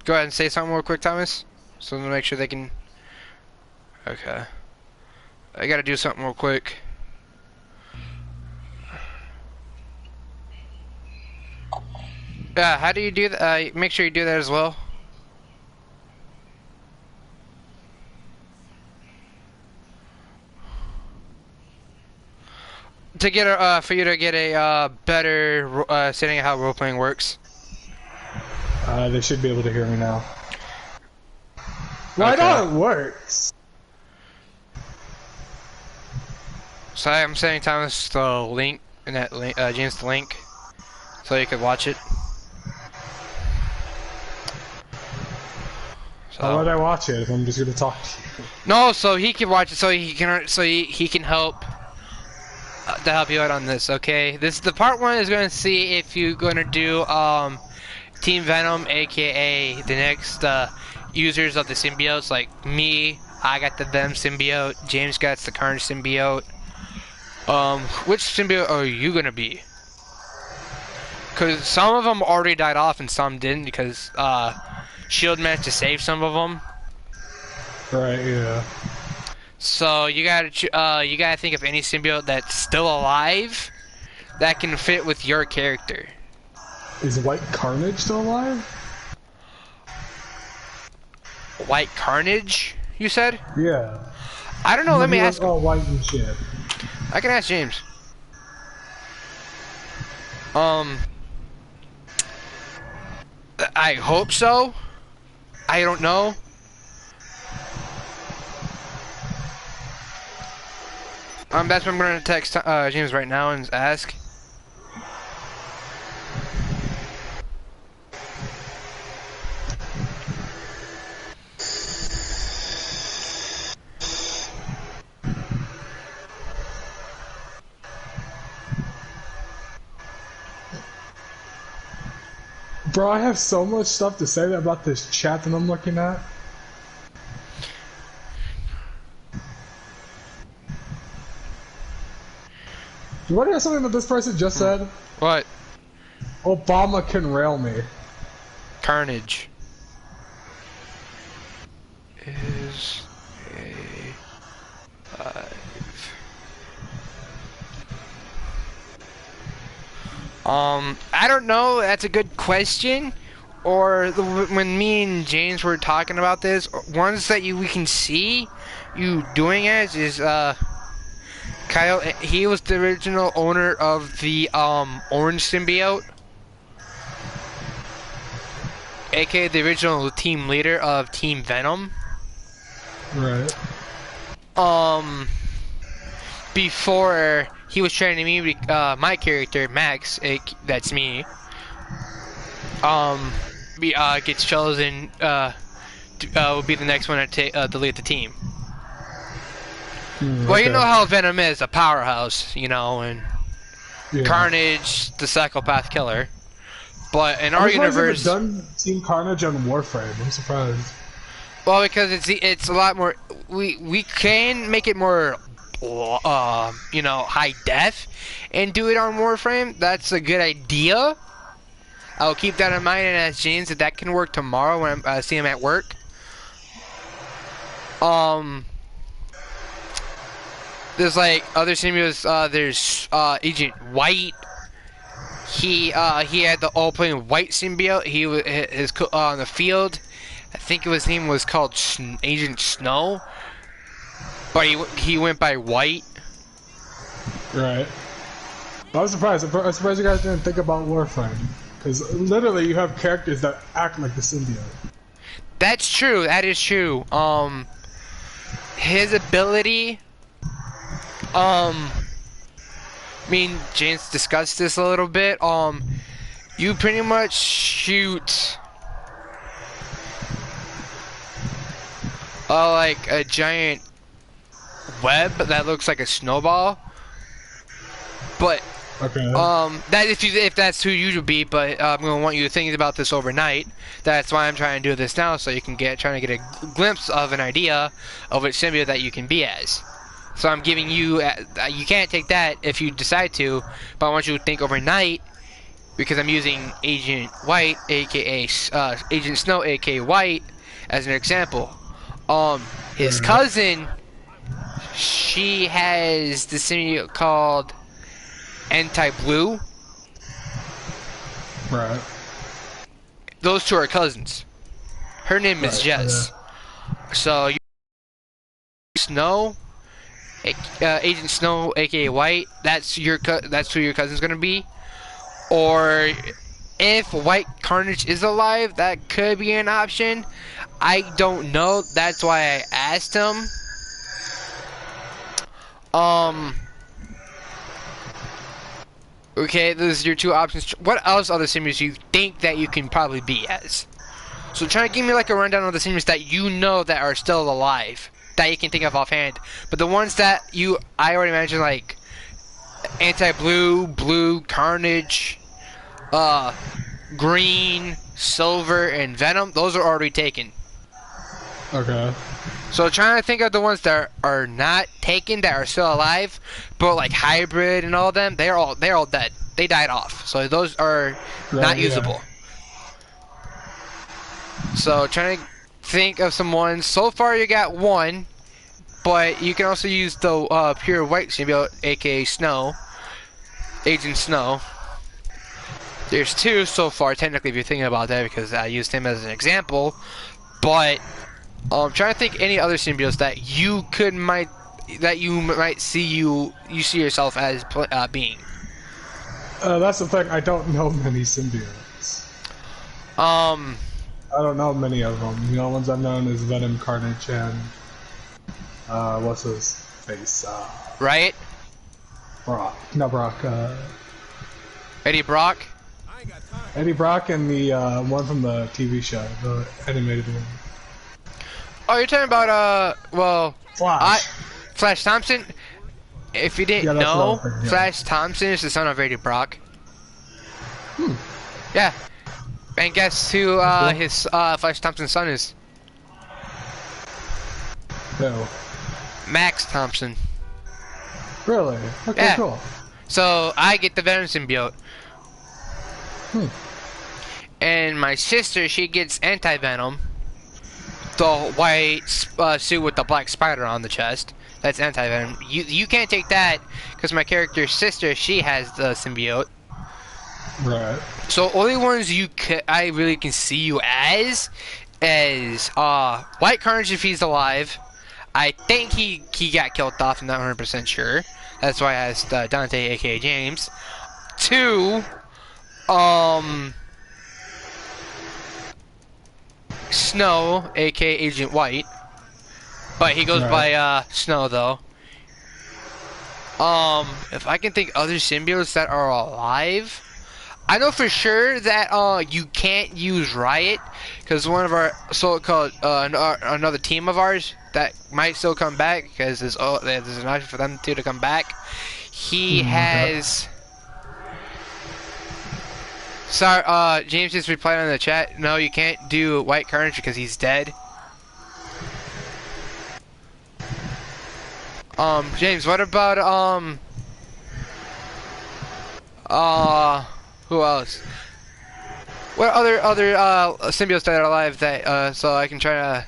Go ahead and say something real quick, Thomas. So to make sure they can. Okay. I gotta do something real quick. How do you do that? Make sure you do that as well. To get a, for you to get a better setting of how role playing works. They should be able to hear me now. Well, I know it works. So I'm sending Thomas the link, and that link, James the link, so you could watch it. So. Why would I watch it if I'm just gonna talk to you? No, so he can watch it, so he can help to help you out on this. Okay, this the part one is gonna see if you're gonna do Team Venom, aka the next users of the symbiotes, like me. I got the Venom symbiote. James got the Carnage symbiote. Which symbiote are you gonna be? Because some of them already died off and some didn't, because Shield managed to save some of them. Right. Yeah. So you gotta think of any symbiote that's still alive that can fit with your character. Is White Carnage still alive? White Carnage, you said? Yeah. I don't know. Let me ask. Oh, white and shit. I can ask James. I hope so. I don't know. That's what I'm gonna text James right now and ask. Bro, I have so much stuff to say about this chat that I'm looking at. You want to hear something that this person just said? What? Obama can rail me. Carnage is alive. I don't know. That's a good question. Or when me and James were talking about this, ones that we can see you doing as is Kyle. He was the original owner of the Orange symbiote, aka the original team leader of Team Venom. Right. Before he was training me, my character Max, that's me. Gets chosen. Will be the next one to lead the team. Well, okay. you know how Venom is, a powerhouse, you know, and Yeah. Carnage, the psychopath killer. But in our universe, done Team Carnage on Warframe. I'm surprised. well, because it's a lot more. We can make it more, you know, high def, and do it on Warframe. That's a good idea. I'll keep that in mind and ask James if that can work tomorrow when I see him at work. There's like other symbiotes. There's Agent White. He had the all-playing White symbiote. He was on the field. I think his name was called Agent Snow, but he went by White. Right. I was surprised. I'm surprised you guys didn't think about Warframe. Because literally you have characters that act like the symbiote. That's true. That is true. His ability. Me and James discussed this a little bit. You pretty much shoot like a giant web that looks like a snowball. But Okay. that if that's who you would be, but I'm gonna want you to think about this overnight. That's why I'm trying to do this now, so you can trying to get a glimpse of an idea of which symbiote that you can be as. So I'm giving you, you can't take that if you decide to, but I want you to think overnight because I'm using Agent White, aka Agent Snow, aka White, as an example. His cousin, she has the symbiote called Anti-Blue. Right. Those two are cousins. Her name is Jess. So you Snow, Agent Snow, aka White. That's who your cousin's gonna be. Or if White Carnage is alive, that could be an option. I don't know. That's why I asked him. Okay, those are your two options. What else other symbiotes do you think that you can probably be as? So try to give me like a rundown of the symbiotes that you know that are still alive, that you can think of offhand. But the ones that I already mentioned, like Anti-Blue, Blue, Carnage, Green, Silver, and Venom, those are already taken. Okay. So trying to think of the ones that are not taken, that are still alive, but like Hybrid and all of them, they're all dead. They died off. So those are not usable. So trying to think of some ones. So far you got one, but you can also use the pure white symbiote, aka Snow, Agent Snow. There's two so far, technically, if you're thinking about that, because I used him as an example. But I'm trying to think any other symbiotes that you might see yourself as being. That's the thing. I don't know many symbiotes. I don't know many of them. The only ones I've known is Venom, Carnage, and what's his face? Right? Brock. No, Brock. Eddie Brock. Eddie Brock and the one from the TV show, the animated one. Oh, you're talking about Flash. Flash Thompson. If you didn't know, Flash Thompson is the son of Eddie Brock. Yeah. And guess who his Flash Thompson's son is? No. Max Thompson. Really? Okay, yeah. Cool. So I get the Venom symbiote. And my sister, she gets Anti-Venom. The white suit with the black spider on the chest. That's Anti-Venom. You can't take that because my character's sister, she has the symbiote. Right. So only ones I really can see you as White Carnage if he's alive. I think he got killed off. I'm not 100% sure. That's why I asked Dante, aka James. 2, Snow, aka Agent White. But he goes by Snow though. If I can think other symbiotes that are alive, I know for sure that you can't use Riot because one of our so-called another team of ours that might still come back because there's an option for them to come back. He has. Sorry, James just replied on the chat. No, you can't do White Carnage because he's dead. James, what about who else? What other symbiotes that are alive that so I can try to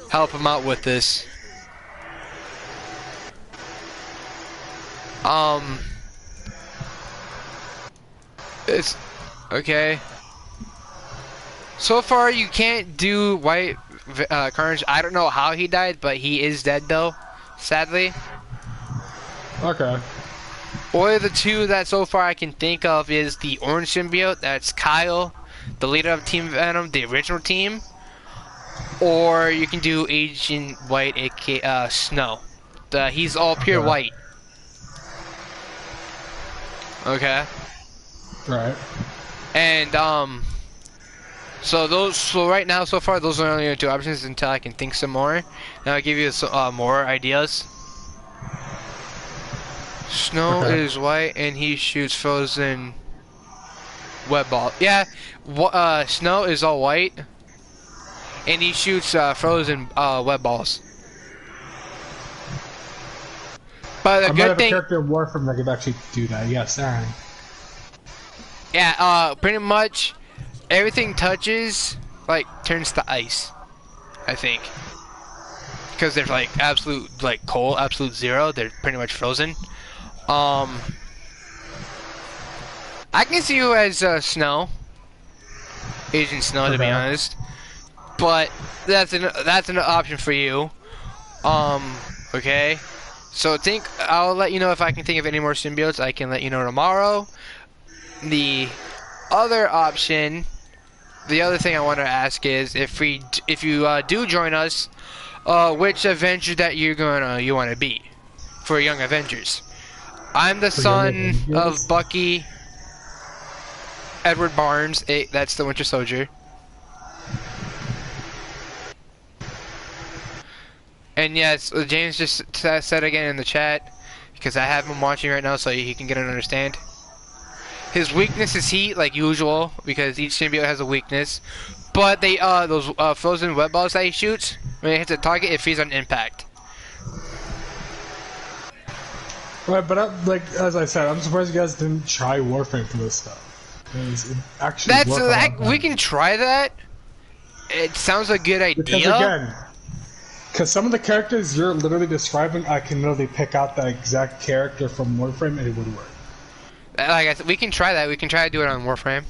help him out with this? It's okay. So far, you can't do White Carnage. I don't know how he died, but he is dead though, sadly. Okay. Only the two that so far I can think of is the orange symbiote. That's Kyle, the leader of Team Venom, the original team. Or you can do Agent White, aka Snow. He's all pure white. Okay. Right. And so right now so far those are only the two options until I can think some more. Now I'll give you more ideas. Snow is white and he shoots frozen web ball. Yeah, Snow is all white and he shoots frozen web balls. But the good thing, a character in Warframe that could actually do that. Yes, Aaron. Yeah, pretty much everything touches, like, turns to ice, I think. Because they're, like, absolute, like, cold, absolute zero. They're pretty much frozen. I can see you as, Snow. Agent Snow, to be honest. But that's an option for you. Okay. So I'll let you know if I can think of any more symbiotes. I can let you know tomorrow. The other option, the other thing I want to ask is if you do join us, which Avenger that you want to be for Young Avengers. I'm the son of Bucky, Edward Barnes. That's the Winter Soldier. And yes, James just said again in the chat, because I have him watching right now so he can get an understand. His weakness is heat, like usual, because each symbiote has a weakness. But those frozen web balls that he shoots, when it hits a target, it freezes on impact. Right, but like as I said, I'm surprised you guys didn't try Warframe for this stuff. It actually we can try that. It sounds a good idea. Because again, some of the characters you're literally describing, I can literally pick out that exact character from Warframe and it would work. Like I said, we can try that. We can try to do it on Warframe.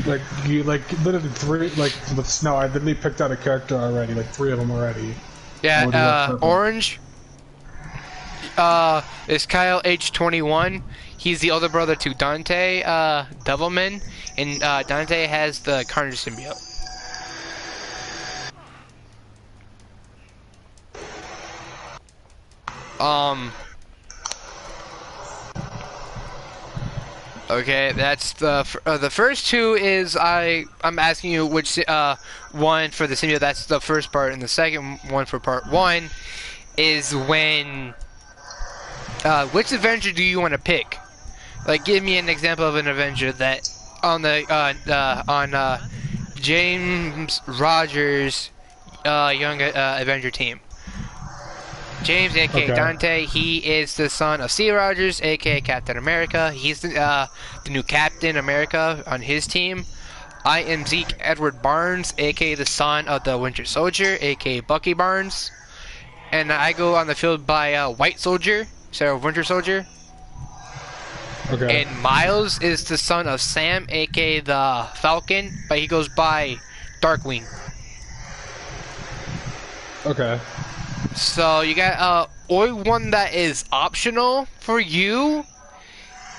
Like literally 3, like with Snow, I literally picked out a character already, like 3 of them already. Yeah, Orange is Kyle H21. He's the older brother to Dante Devilman, and Dante has the Carnage symbiote. Okay, that's the first two is I'm asking you which one for the symbiote. That's the first part, and the second one for part 1 is when which Avenger do you want to pick? Like, give me an example of an Avenger that on James Rogers Young Avenger team. James, aka Dante, he is the son of Steve Rogers, aka Captain America. He's the new Captain America on his team. I am Zeke Edward Barnes, aka the son of the Winter Soldier, aka Bucky Barnes. And I go on the field by White Soldier, instead of Winter Soldier. Okay. And Miles is the son of Sam, aka the Falcon, but he goes by Darkwing. Okay. So you got only one that is optional for you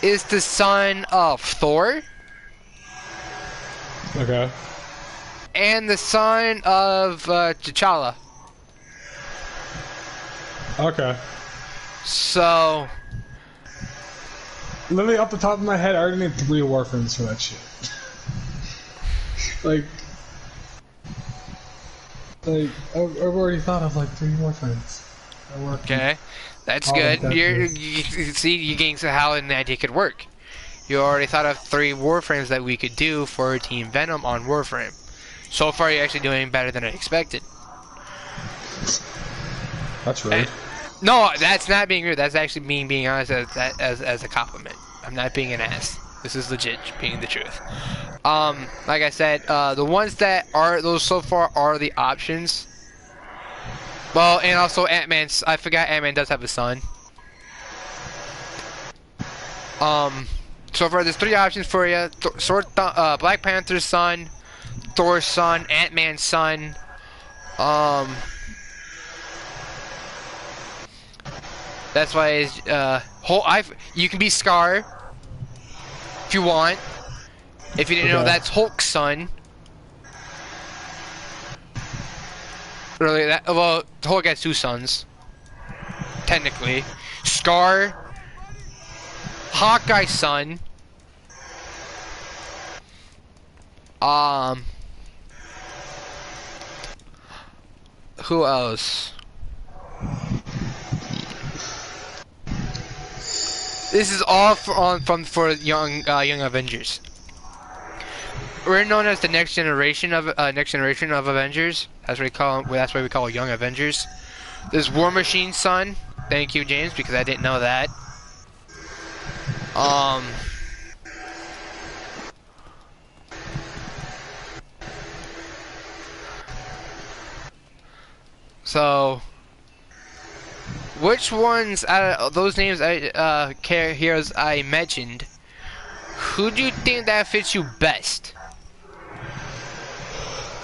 is the son of Thor. Okay. And the son of T'Challa. Okay. So literally off the top of my head, I already need 3 Warframes for that shit. like I've already thought of like 3 Warframes. Okay, that's good. You see, you getting to how an idea could work. You already thought of 3 Warframes that we could do for Team Venom on Warframe. So far, you're actually doing better than I expected. That's rude. No, that's not being rude. That's actually me being honest as a compliment. I'm not being an ass. This is legit being the truth. Like I said, the ones that are those so far are the options. Well, and also Ant-Man's. I forgot Ant-Man does have a son. So far there's 3 options for you: Black Panther's son, Thor's son, Ant-Man's son. That's why you can be Scar if you want. If you didn't know, that's Hulk's son. Really, well, Hulk has 2 sons, technically. Scar, Hawkeye's son. Who else? This is all for young Avengers. We're known as the next generation of Avengers. That's what we call them. That's why we call Young Avengers. There's War Machine's son. Thank you, James, because I didn't know that. So, which ones out of those names, heroes I mentioned, who do you think that fits you best?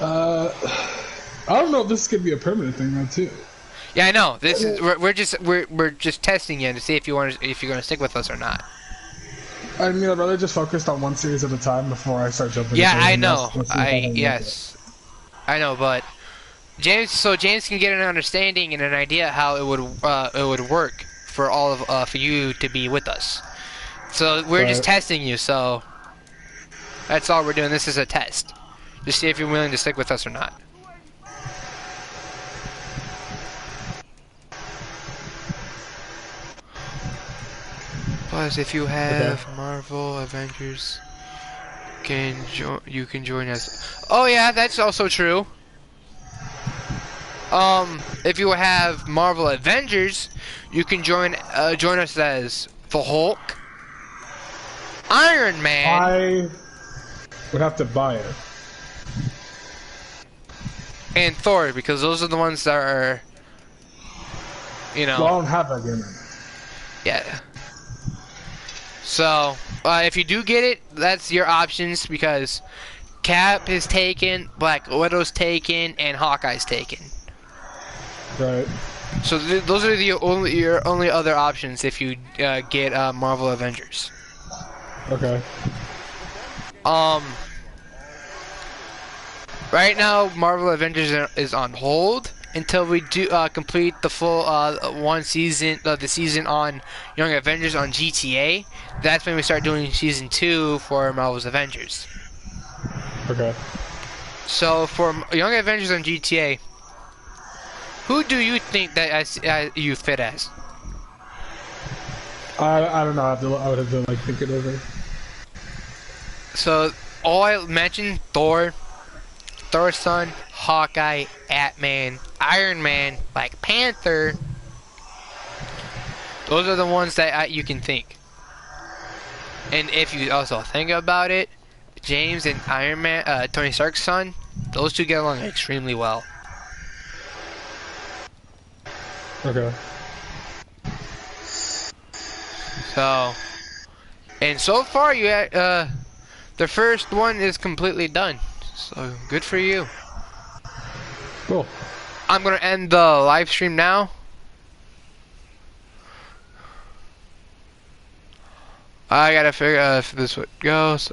I don't know if this is gonna be a permanent thing though too. Yeah, I know. This is we're just testing you to see if you're gonna stick with us or not. I mean, I'd rather just focus on one series at a time before I start jumping. Yeah, into I anything know. else. Yes, I know, but James can get an understanding and an idea how it would work for all of for you to be with us. So we're just testing you. So that's all we're doing. This is a test. Just see if you're willing to stick with us or not. Plus, if you have Marvel Avengers, you can join us. Oh yeah, that's also true. If you have Marvel Avengers, you can join us as the Hulk, Iron Man. I would have to buy it. And Thor, because those are the ones that are, you know. Well, I don't have that game. Yeah. So, if you do get it, that's your options because Cap is taken, Black Widow's taken, and Hawkeye's taken. Right. So those are your only other options if you get Marvel Avengers. Okay. Right now, Marvel Avengers is on hold until we do complete the full the season on Young Avengers on GTA. That's when we start doing season 2 for Marvel's Avengers. Okay. So for Young Avengers on GTA, who do you think that you fit as? I don't know. I would have to like think it over. So all I mentioned: Thor's son, Hawkeye, Ant-Man, Iron Man, Black Panther. Those are the ones that you can think. And if you also think about it, James and Iron Man, Tony Stark's son, those two get along extremely well. Okay. So, and so far the first one is completely done. So good for you. Cool. I'm gonna end the live stream now. I gotta figure out if this would go. So